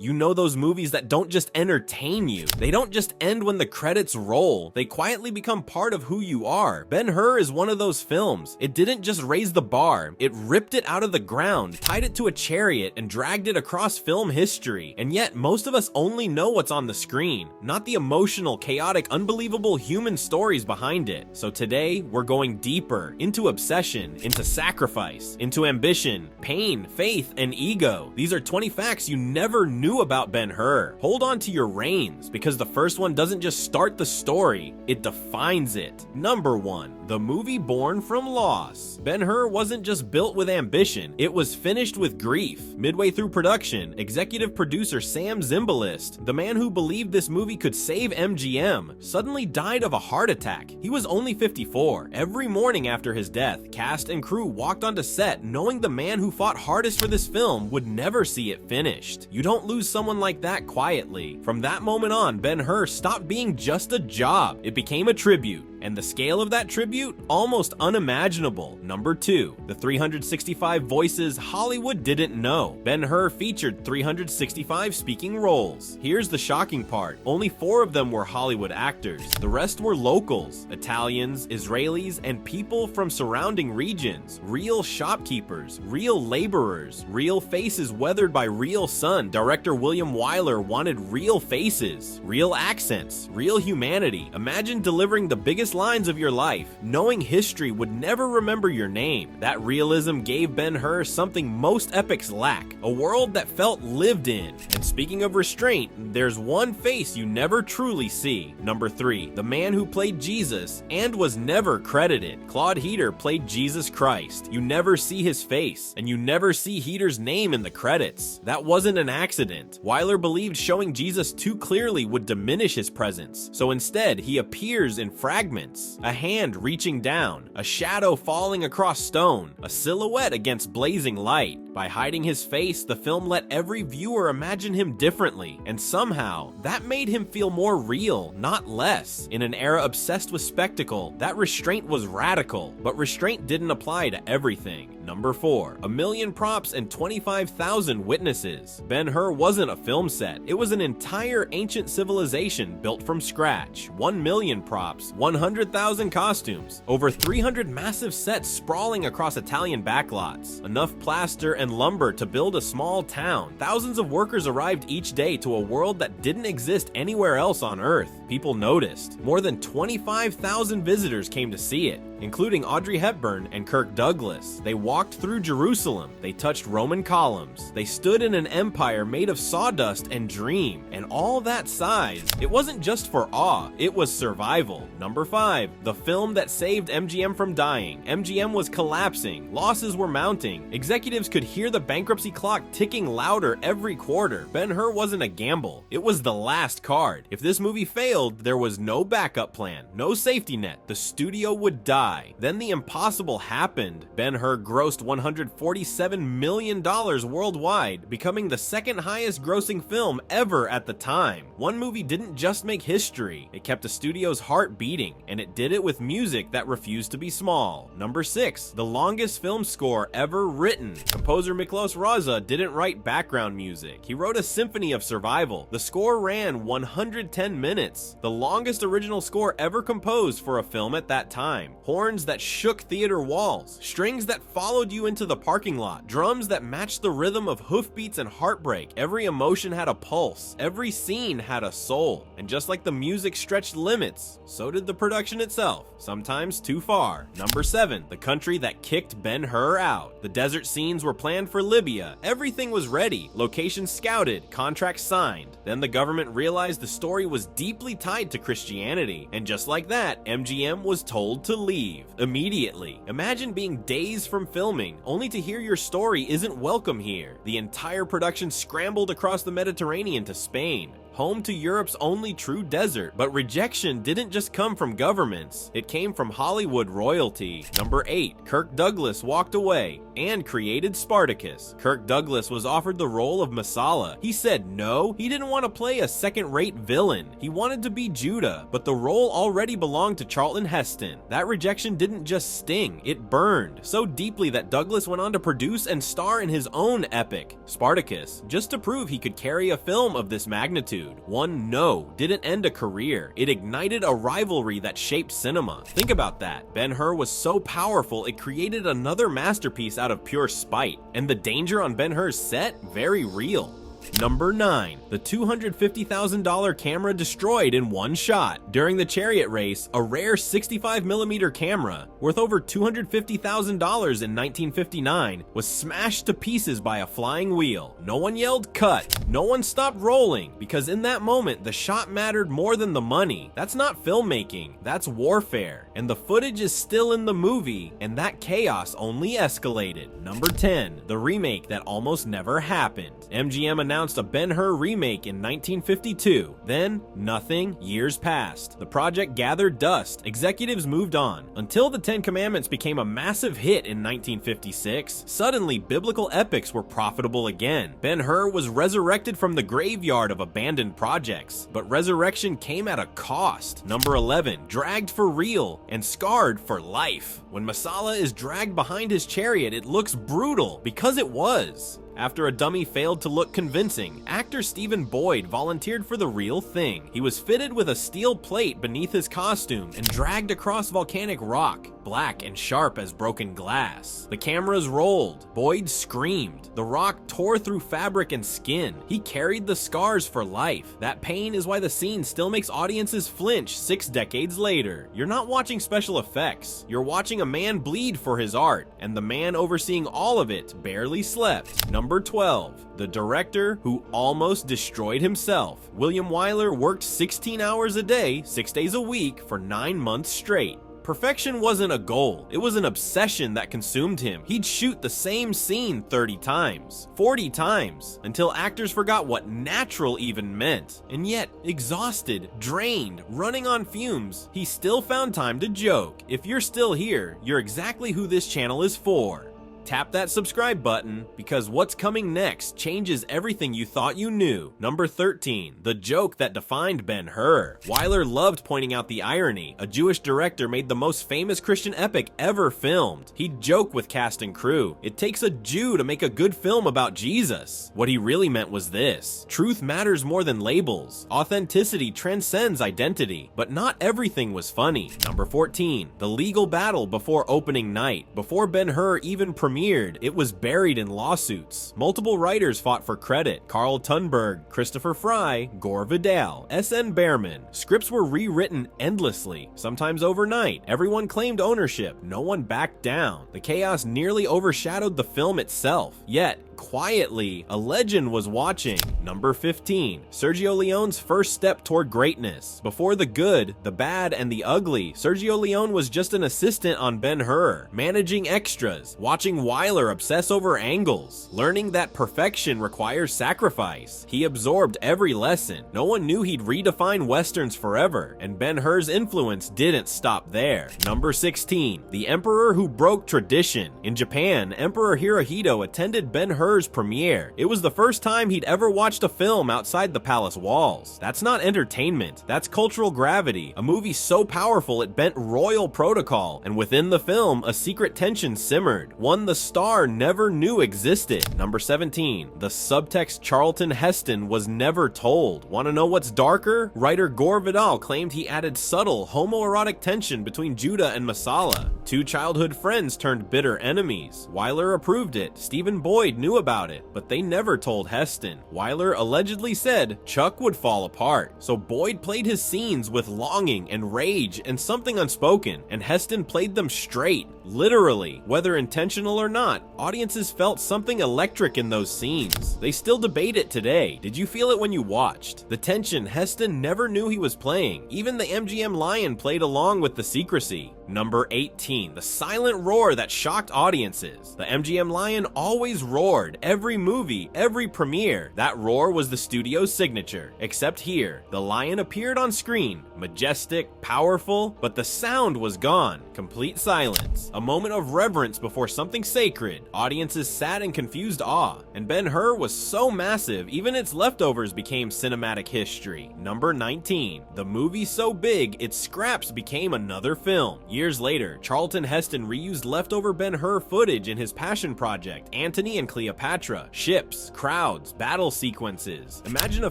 You know those movies that don't just entertain you. They don't just end when the credits roll. They quietly become part of who you are. Ben-Hur is one of those films. It didn't just raise the bar. It ripped it out of the ground, tied it to a chariot, and dragged it across film history. And yet, most of us only know what's on the screen, not the emotional, chaotic, unbelievable human stories behind it. So today, we're going deeper into obsession, into sacrifice, into ambition, pain, faith, and ego. These are 20 facts you never knew about Ben-Hur. Hold on to your reins, because the first one doesn't just start the story, it defines it. Number 1, the movie born from loss. Ben-Hur wasn't just built with ambition, it was finished with grief. Midway through production, executive producer Sam Zimbalist, the man who believed this movie could save MGM, suddenly died of a heart attack. He was only 54. Every morning after his death, cast and crew walked onto set knowing the man who fought hardest for this film would never see it finished. You don't lose someone like that quietly. From that moment on, Ben-Hur stopped being just a job. It became a tribute. And the scale of that tribute? Almost unimaginable. Number 2, the 365 voices Hollywood didn't know. Ben-Hur featured 365 speaking roles. Here's the shocking part. Only 4 of them were Hollywood actors. The rest were locals, Italians, Israelis, and people from surrounding regions. Real shopkeepers, real laborers, real faces weathered by real sun. Director William Wyler wanted real faces, real accents, real humanity. Imagine delivering the biggest lines of your life, knowing history would never remember your name. That realism gave Ben-Hur something most epics lack, a world that felt lived in. And speaking of restraint, there's one face you never truly see. Number 3, the man who played Jesus and was never credited. Claude Heater played Jesus Christ. You never see his face, and you never see Heater's name in the credits. That wasn't an accident. Wyler believed showing Jesus too clearly would diminish his presence, so instead he appears in fragments. A hand reaching down, a shadow falling across stone, a silhouette against blazing light. By hiding his face, the film let every viewer imagine him differently, and somehow, that made him feel more real, not less. In an era obsessed with spectacle, that restraint was radical, but restraint didn't apply to everything. Number 4, 1 million props and 25,000 witnesses. Ben-Hur wasn't a film set, it was an entire ancient civilization built from scratch. 1 million props, 100,000 costumes, over 300 massive sets sprawling across Italian backlots, enough plaster and lumber to build a small town. Thousands of workers arrived each day to a world that didn't exist anywhere else on Earth. People noticed. More than 25,000 visitors came to see it, including Audrey Hepburn and Kirk Douglas. They walked through Jerusalem, they touched Roman columns, they stood in an empire made of sawdust and dream, and all that size. It wasn't just for awe, it was survival. Number 5, the film that saved MGM from dying. MGM was collapsing, losses were mounting, executives could hear the bankruptcy clock ticking louder every quarter. Ben-Hur wasn't a gamble, it was the last card. If this movie failed, there was no backup plan, no safety net, the studio would die. Then the impossible happened. Ben-Hur grossed $147 million worldwide, becoming the second highest grossing film ever at the time. One movie didn't just make history, it kept the studio's heart beating, and it did it with music that refused to be small. Number 6, the longest film score ever written. Composer Miklos Raza didn't write background music, he wrote a symphony of survival. The score ran 110 minutes, the longest original score ever composed for a film at that time. Horns that shook theater walls, strings that followed you into the parking lot, drums that matched the rhythm of hoofbeats and heartbreak. Every emotion had a pulse, every scene had a soul, and just like the music stretched limits, so did the production itself, sometimes too far. Number 7, the country that kicked Ben-Hur out. The desert scenes were planned for Libya, everything was ready, locations scouted, contracts signed. Then the government realized the story was deeply tied to Christianity, and just like that, MGM was told to leave immediately. Imagine being days from filming, only to hear your story isn't welcome here. The entire production scrambled across the Mediterranean to Spain, home to Europe's only true desert. But rejection didn't just come from governments, it came from Hollywood royalty. Number 8, Kirk Douglas walked away and created Spartacus. Kirk Douglas was offered the role of Messala. He said no, he didn't want to play a second-rate villain. He wanted to be Judah, but the role already belonged to Charlton Heston. That rejection rejection didn't just sting, it burned so deeply that Douglas went on to produce and star in his own epic, Spartacus, just to prove he could carry a film of this magnitude. One no didn't end a career, it ignited a rivalry that shaped cinema. Think about that. Ben-Hur was so powerful it created another masterpiece out of pure spite, and the danger on Ben-Hur's set, very real. Number 9. The $250,000 camera destroyed in one shot. During the chariot race, a rare 65mm camera, worth over $250,000 in 1959, was smashed to pieces by a flying wheel. No one yelled cut, no one stopped rolling, because in that moment, the shot mattered more than the money. That's not filmmaking, that's warfare. And the footage is still in the movie, and that chaos only escalated. Number 10. The remake that almost never happened. MGM announced a Ben-Hur remake in 1952. Then, nothing, years passed. The project gathered dust, executives moved on, until the Ten Commandments became a massive hit in 1956. Suddenly, biblical epics were profitable again. Ben-Hur was resurrected from the graveyard of abandoned projects, but resurrection came at a cost. Number 11. Dragged for real and scarred for life. When Masala is dragged behind his chariot, it looks brutal, because it was. After a dummy failed to look convincing, actor Stephen Boyd volunteered for the real thing. He was fitted with a steel plate beneath his costume and dragged across volcanic rock, black and sharp as broken glass. The cameras rolled. Boyd screamed. The rock tore through fabric and skin. He carried the scars for life. That pain is why the scene still makes audiences flinch 6 decades later. You're not watching special effects. You're watching a man bleed for his art, and the man overseeing all of it barely slept. Number 12. The director who almost destroyed himself. William Wyler worked 16 hours a day, 6 days a week for 9 months straight. Perfection wasn't a goal, it was an obsession that consumed him. He'd shoot the same scene 30 times, 40 times, until actors forgot what natural even meant. And yet, exhausted, drained, running on fumes, he still found time to joke. If you're still here, you're exactly who this channel is for. Tap that subscribe button, because what's coming next changes everything you thought you knew. Number 13. The joke that defined Ben-Hur. Wyler loved pointing out the irony. A Jewish director made the most famous Christian epic ever filmed. He'd joke with cast and crew. It takes a Jew to make a good film about Jesus. What he really meant was this: truth matters more than labels. Authenticity transcends identity. But not everything was funny. Number 14. The legal battle before opening night. Before Ben-Hur even premiered, it was buried in lawsuits. Multiple writers fought for credit: Carl Thunberg, Christopher Fry, Gore Vidal, S.N. Behrman. Scripts were rewritten endlessly, sometimes overnight. Everyone claimed ownership, no one backed down. The chaos nearly overshadowed the film itself. Yet, quietly, a legend was watching. Number 15. Sergio Leone's first step toward greatness. Before the good, the bad, and the ugly, Sergio Leone was just an assistant on Ben-Hur, managing extras, watching Wyler obsess over angles, learning that perfection requires sacrifice. He absorbed every lesson. No one knew he'd redefine westerns forever, and Ben-Hur's influence didn't stop there. Number 16. The Emperor who broke tradition. In Japan, Emperor Hirohito attended Ben-Hur's premiere. It was the first time he'd ever watched a film outside the palace walls. That's not entertainment, that's cultural gravity. A movie so powerful it bent royal protocol, and within the film, a secret tension simmered, one the star never knew existed. Number 17. The subtext Charlton Heston was never told. Want to know what's darker? Writer Gore Vidal claimed he added subtle homoerotic tension between Judah and Masala. 2 childhood friends turned bitter enemies. Wyler approved it. Stephen Boyd knew about it, but they never told Heston. Wyler allegedly said Chuck would fall apart, so Boyd played his scenes with longing and rage and something unspoken, and Heston played them straight, literally. Whether intentional or not, audiences felt something electric in those scenes. They still debate it today. Did you feel it when you watched? The tension Heston never knew he was playing. Even the MGM Lion played along with the secrecy. Number 18. The silent roar that shocked audiences. The MGM Lion always roared. Every movie, every premiere. That roar was the studio's signature. Except here, the lion appeared on screen, majestic, powerful, but the sound was gone. Complete silence. a moment of reverence before something sacred. Audiences sat in confused awe, and Ben-Hur was so massive, even its leftovers became cinematic history. Number 19. The movie so big, its scraps became another film. Years later, Charlton Heston reused leftover Ben-Hur footage in his passion project, Antony and Cleopatra. Ships, crowds, battle sequences. Imagine a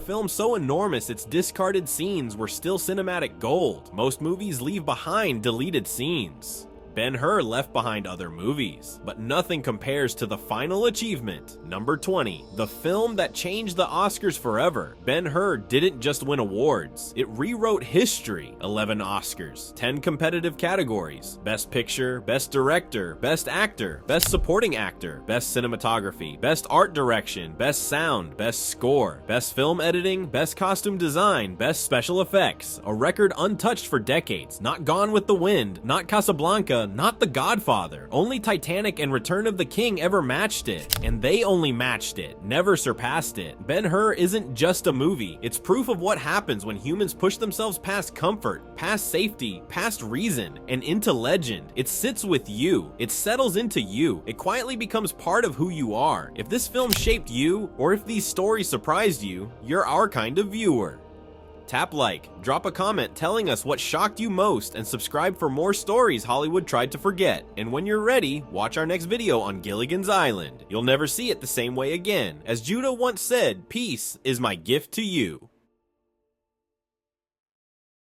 film so enormous its discarded scenes were still cinematic gold. Most movies leave behind deleted scenes. Ben-Hur left behind other movies, but nothing compares to the final achievement. Number 20. The film that changed the Oscars forever. Ben-Hur didn't just win awards, it rewrote history. 11 Oscars, 10 competitive categories: Best Picture, Best Director, Best Actor, Best Supporting Actor, Best Cinematography, Best Art Direction, Best Sound, Best Score, Best Film Editing, Best Costume Design, Best Special Effects. A record untouched for decades. Not Gone with the Wind, not Casablanca, not The Godfather. Only Titanic and Return of the King ever matched it, and they only matched it, never surpassed it. Ben-Hur isn't just a movie, it's proof of what happens when humans push themselves past comfort, past safety, past reason, and into legend. It sits with you, it settles into you, it quietly becomes part of who you are. If this film shaped you, or if these stories surprised you, you're our kind of viewer. Tap like, drop a comment telling us what shocked you most, and subscribe for more stories Hollywood tried to forget. And when you're ready, watch our next video on Gilligan's Island. You'll never see it the same way again. As Judah once said, peace is my gift to you.